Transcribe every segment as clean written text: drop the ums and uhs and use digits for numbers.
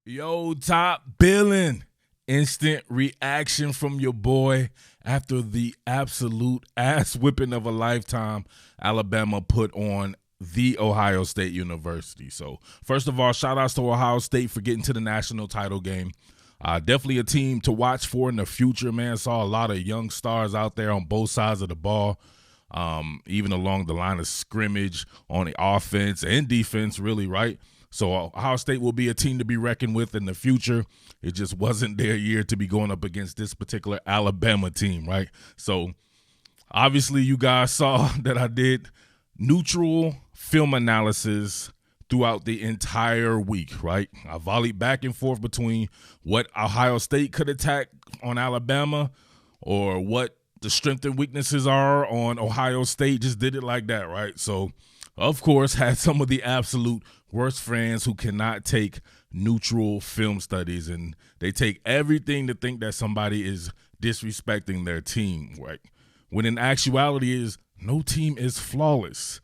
Yo, top billing. Instant reaction from your boy after the absolute ass whipping of a lifetime Alabama put on the Ohio State University. So, first of all, shout outs to Ohio State for getting to the national title game. Definitely a team to watch for in the future, man. Saw a lot of young stars out there on both sides of the ball, even along the line of scrimmage on the offense and defense, really, right? So Ohio State will be a team to be reckoned with in the future. It just wasn't their year to be going up against this particular Alabama team, right? So obviously you guys saw that I did neutral film analysis throughout the entire week, right? I volleyed back and forth between what Ohio State could attack on Alabama or what the strengths and weaknesses are on Ohio State. Just did it like that, right? So, of course, had some of the absolute worst fans who cannot take neutral film studies, and they take everything to think that somebody is disrespecting their team, right? When in actuality is no team is flawless.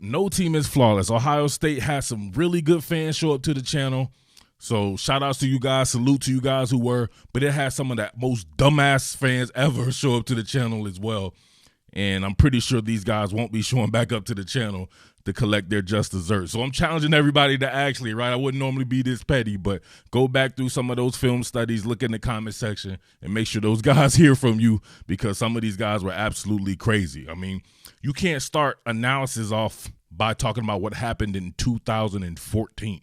No team is flawless. Ohio State has some really good fans show up to the channel. So shout outs to you guys. Salute to you guys who were. But it has some of that most dumbass fans ever show up to the channel as well. And I'm pretty sure these guys won't be showing back up to the channel to collect their just desserts. So I'm challenging everybody to actually, right? I wouldn't normally be this petty, but go back through some of those film studies, look in the comment section, and make sure those guys hear from you, because some of these guys were absolutely crazy. I mean, you can't start analysis off by talking about what happened in 2014.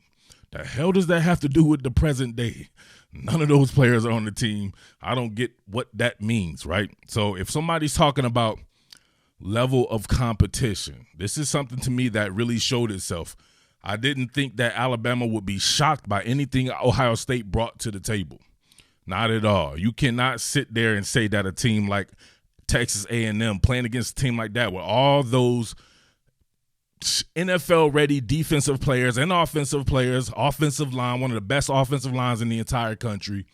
The hell does that have to do with the present day? None of those players are on the team. I don't get what that means, right? So if somebody's talking about level of competition, this is something to me that really showed itself. I didn't think that Alabama would be shocked by anything Ohio State brought to the table. Not at all. You cannot sit there and say that a team like Texas A&M playing against a team like that with all those NFL-ready defensive players and offensive players, offensive line, one of the best offensive lines in the entire country,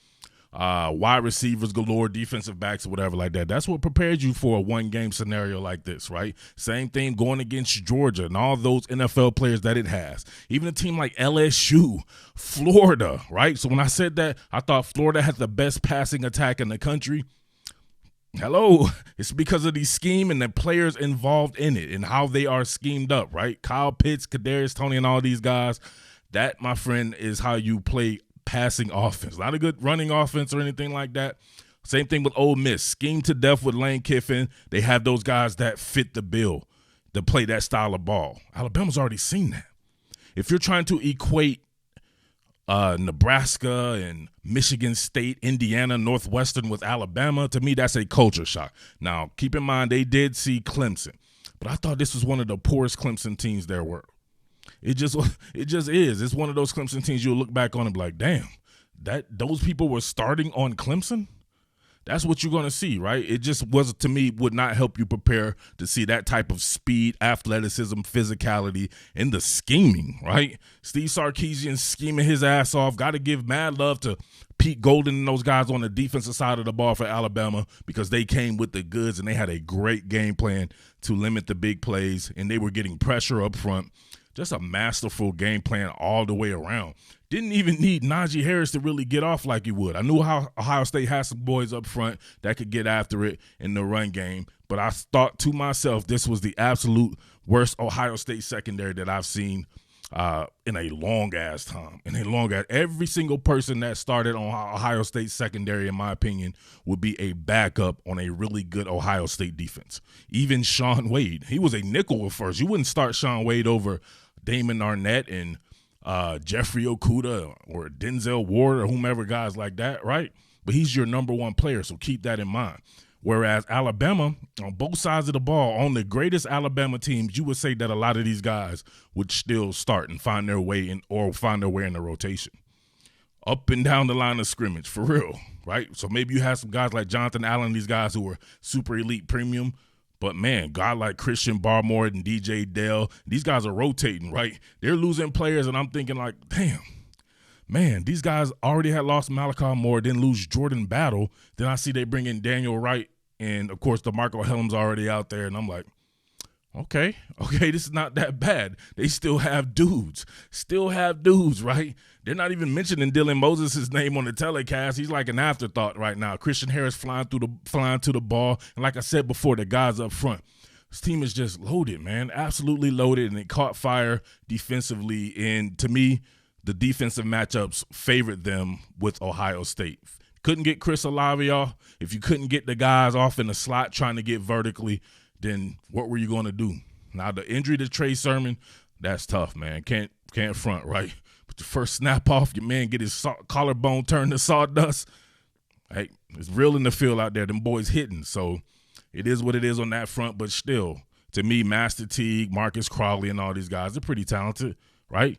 wide receivers galore, defensive backs, or whatever like that. That's what prepared you for a one-game scenario like this, right? Same thing going against Georgia and all those NFL players that it has. Even a team like LSU, Florida, right? So when I said that, I thought Florida had the best passing attack in the country. Hello, it's because of the scheme and the players involved in it and how they are schemed up, right? Kyle Pitts, Kadarius Toney, and all these guys. That, my friend, is how you play passing offense. Not a good running offense or anything like that. Same thing with Ole Miss. Schemed to death with Lane Kiffin. They have those guys that fit the bill to play that style of ball. Alabama's already seen that. If you're trying to equate Nebraska and Michigan State, Indiana, Northwestern with Alabama, to me, that's a culture shock. Now, keep in mind, they did see Clemson, but I thought this was one of the poorest Clemson teams there were. It just is. It's one of those Clemson teams you'll look back on and be like, damn, those people were starting on Clemson? That's what you're going to see, right? It just to me, would not help you prepare to see that type of speed, athleticism, physicality, and the scheming, right? Steve Sarkisian scheming his ass off. Got to give mad love to Pete Golden and those guys on the defensive side of the ball for Alabama, because they came with the goods and they had a great game plan to limit the big plays, and they were getting pressure up front. Just a masterful game plan all the way around. Didn't even need Najee Harris to really get off like he would. I knew how Ohio State had some boys up front that could get after it in the run game, but I thought to myself, this was the absolute worst Ohio State secondary that I've seen in a long-ass time. Every single person that started on Ohio State secondary, in my opinion, would be a backup on a really good Ohio State defense. Even Sean Wade. He was a nickel at first. You wouldn't start Sean Wade over Damon Arnett and Jeffrey Okuda or Denzel Ward or whomever, guys like that, right? But he's your number one player, so keep that in mind. Whereas Alabama, on both sides of the ball, on the greatest Alabama teams, you would say that a lot of these guys would still start and find their way in the rotation. Up and down the line of scrimmage, for real, right? So maybe you have some guys like Jonathan Allen, these guys who were super elite premium, but man, guy like Christian Barmore and DJ Dell, these guys are rotating, right? They're losing players, and I'm thinking like, damn, man, these guys already had lost Malachi Moore, then lose Jordan Battle. Then I see they bring in Daniel Wright, and of course DeMarco Helm's already out there, and I'm like, Okay, this is not that bad. They still have dudes, right? They're not even mentioning Dylan Moses' name on the telecast. He's like an afterthought right now. Christian Harris flying to the ball, and like I said before, the guys up front. This team is just loaded, man, absolutely loaded, and it caught fire defensively. And to me, the defensive matchups favored them with Ohio State. Couldn't get Chris Olave off. If you couldn't get the guys off in the slot trying to get vertically, then what were you going to do? Now, the injury to Trey Sermon, that's tough, man. Can't front, right? But the first snap off, your man get his collarbone turned to sawdust. Hey, it's real in the field out there. Them boys hitting. So it is what it is on that front. But still, to me, Master Teague, Marcus Crowley, and all these guys, they're pretty talented, right?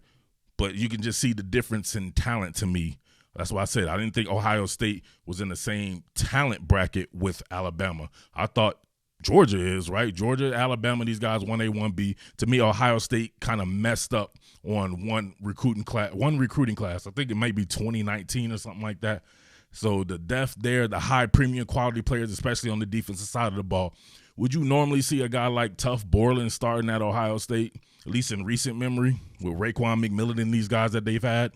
But you can just see the difference in talent to me. That's why I said I didn't think Ohio State was in the same talent bracket with Alabama. I thought Georgia is, right? Georgia, Alabama, these guys 1A, 1B. To me, Ohio State kind of messed up on one recruiting class. I think it might be 2019 or something like that. So the depth there, the high premium quality players, especially on the defensive side of the ball. Would you normally see a guy like Tough Borland starting at Ohio State, at least in recent memory, with Raekwon McMillan and these guys that they've had?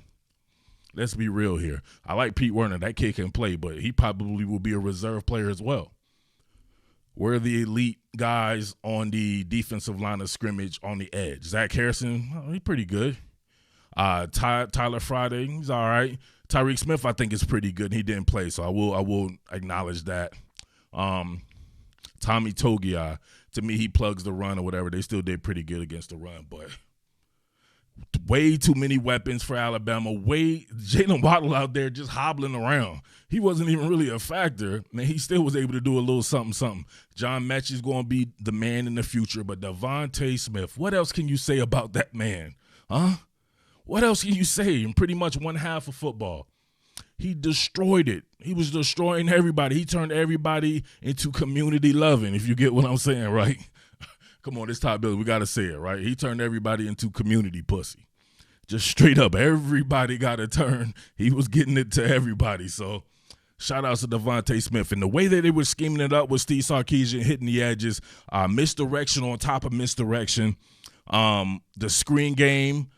Let's be real here. I like Pete Werner. That kid can play, but he probably will be a reserve player as well. We're the elite guys on the defensive line of scrimmage on the edge. Zach Harrison, he's pretty good. Tyler Friday, he's all right. Tyreek Smith, I think, is pretty good. He didn't play, so I will acknowledge that. Tommy Togiai, to me, he plugs the run or whatever. They still did pretty good against the run, but way too many weapons for Alabama. Jalen Waddle out there just hobbling around. He wasn't even really a factor, and he still was able to do a little something. John Mechie's going to be the man in the future, but Devontae Smith, what else can you say about that man? Huh? What else can you say in pretty much one half of football? He destroyed it. He was destroying everybody. He turned everybody into community loving, if you get what I'm saying, right? Come on, this top Billy, we got to say it, right? He turned everybody into community pussy. Just straight up, everybody got a turn. He was getting it to everybody. So shout outs to Devontae Smith. And the way that they were scheming it up with Steve Sarkisian hitting the edges, misdirection on top of misdirection, the screen game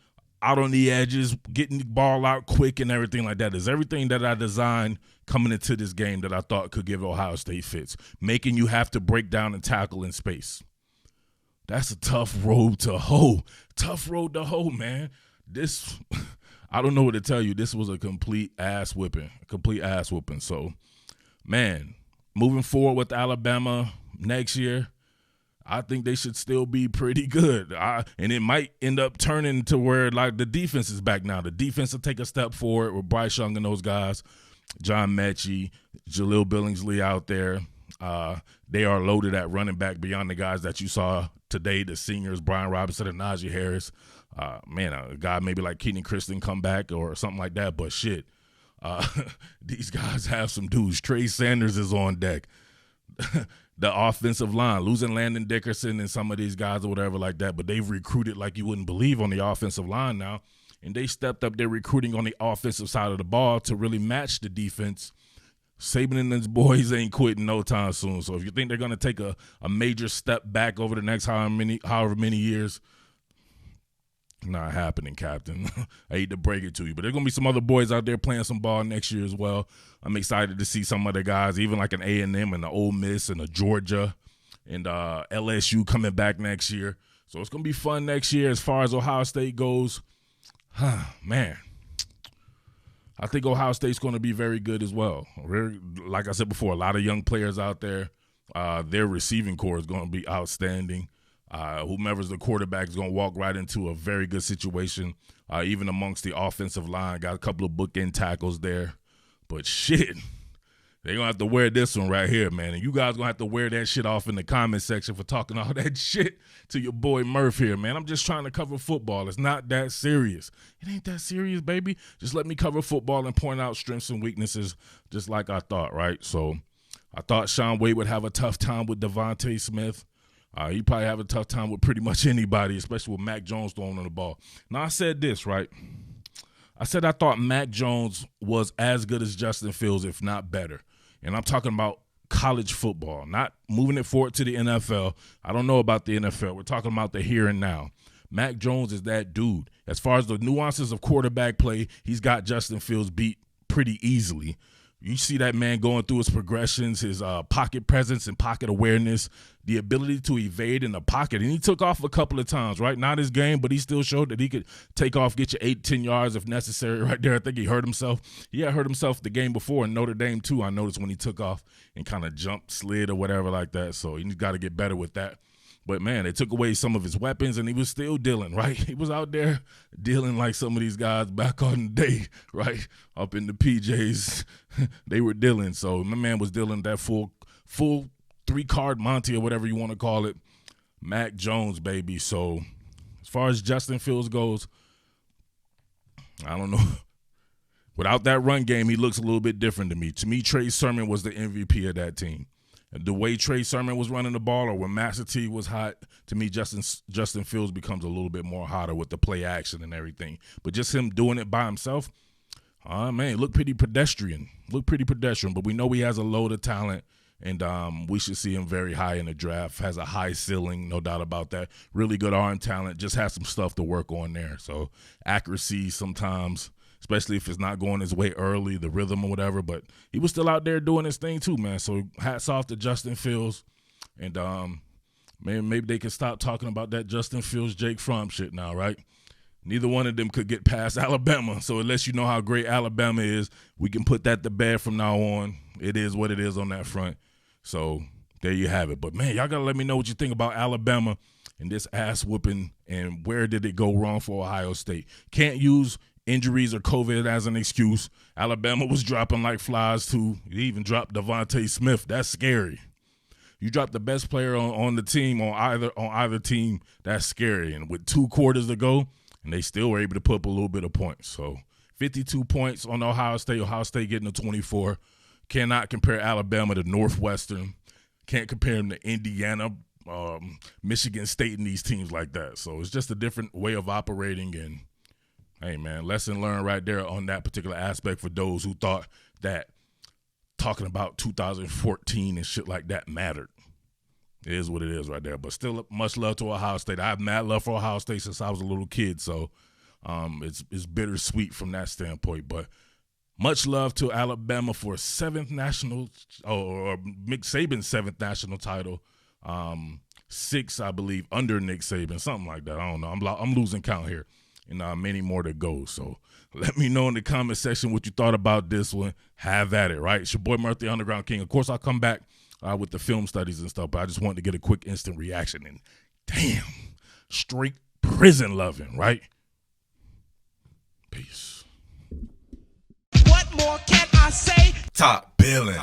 out on the edges, getting the ball out quick and everything like that is everything that I designed coming into this game that I thought could give Ohio State fits, making you have to break down and tackle in space. That's a tough road to hoe. Tough road to hoe, man. This, I don't know what to tell you. This was a complete ass whipping. So, man, moving forward with Alabama next year, I think they should still be pretty good. And it might end up turning to where, like, the defense is back now. The defense will take a step forward with Bryce Young and those guys, John Mechie, Jaleel Billingsley out there. They are loaded at running back beyond the guys that you saw today, the seniors, Brian Robinson and Najee Harris. A guy maybe like Keenan Christon come back or something like that. But shit, these guys have some dudes. Trey Sanders is on deck. The offensive line, losing Landon Dickerson and some of these guys or whatever like that, but they've recruited like you wouldn't believe on the offensive line now, and they stepped up their recruiting on the offensive side of the ball to really match the defense. Saban and his boys ain't quitting no time soon, so if you think they're going to take a major step back over the next however many years, not happening, Captain. I hate to break it to you, but there's going to be some other boys out there playing some ball next year as well. I'm excited to see some other guys, even like an A&M and an Ole Miss and a Georgia and LSU coming back next year. So it's going to be fun next year as far as Ohio State goes. Man, I think Ohio State's going to be very good as well. Like I said before, a lot of young players out there. Their receiving core is going to be outstanding. Whomever's the quarterback is going to walk right into a very good situation, even amongst the offensive line. Got a couple of bookend tackles there. But shit, they're going to have to wear this one right here, man. And you guys going to have to wear that shit off in the comment section for talking all that shit to your boy Murf here, man. I'm just trying to cover football. It's not that serious. It ain't that serious, baby. Just let me cover football and point out strengths and weaknesses just like I thought, right? So I thought Shaun Wade would have a tough time with Devontae Smith. He probably have a tough time with pretty much anybody, especially with Mac Jones throwing on the ball. Now, I said this, right? I said I thought Mac Jones was as good as Justin Fields, if not better. And I'm talking about college football, not moving it forward to the NFL. I don't know about the NFL. We're talking about the here and now. Mac Jones is that dude. As far as the nuances of quarterback play, he's got Justin Fields beat pretty easily. You see that man going through his progressions, his pocket presence and pocket awareness, the ability to evade in the pocket. And he took off a couple of times, right? Not his game, but he still showed that he could take off, get you 8-10 yards if necessary right there. I think he hurt himself. He had hurt himself the game before in Notre Dame too, I noticed, when he took off and kind of jumped, slid or whatever like that. So he's got to get better with that. But, man, they took away some of his weapons, and he was still dealing, right? He was out there dealing like some of these guys back on the day, right? Up in the PJs, they were dealing. So my man was dealing that full 3-card Monty or whatever you want to call it. Mac Jones, baby. So as far as Justin Fields goes, I don't know. Without that run game, he looks a little bit different to me. To me, Trey Sermon was the MVP of that team. The way Trey Sermon was running the ball, or when Master T was hot, to me, Justin Fields becomes a little bit more hotter with the play action and everything. But just him doing it by himself, man, look pretty pedestrian. But we know he has a load of talent, and we should see him very high in the draft. Has a high ceiling, no doubt about that. Really good arm talent. Just has some stuff to work on there. So accuracy sometimes, especially if it's not going his way early, the rhythm or whatever. But he was still out there doing his thing too, man. So hats off to Justin Fields. And, man, maybe they can stop talking about that Justin Fields, Jake Fromm shit now, right? Neither one of them could get past Alabama. So unless you know how great Alabama is, we can put that to bed from now on. It is what it is on that front. So there you have it. But, man, y'all got to let me know what you think about Alabama and this ass whooping, and where did it go wrong for Ohio State. Can't use injuries or COVID as an excuse. Alabama was dropping like flies too. He even dropped Devontae Smith. That's scary. You drop the best player on the team, on either team, that's scary. And with 2 quarters to go, and they still were able to put up a little bit of points. So 52 points on Ohio State. Ohio State getting a 24. Cannot compare Alabama to Northwestern. Can't compare them to Indiana, Michigan State, and these teams like that. So it's just a different way of operating. And hey, man, lesson learned right there on that particular aspect for those who thought that talking about 2014 and shit like that mattered. It is what it is right there. But still, much love to Ohio State. I have mad love for Ohio State since I was a little kid, so it's bittersweet from that standpoint. But much love to Alabama for 7th national, or Nick Saban's 7th national title. 6, I believe, under Nick Saban, something like that. I don't know. I'm losing count here. And many more to go. So let me know in the comment section what you thought about this one. Have at it, right? It's your boy Murf, the Underground King. Of course, I'll come back with the film studies and stuff, but I just wanted to get a quick instant reaction. And damn, straight prison loving, right? Peace. What more can I say? Top billing.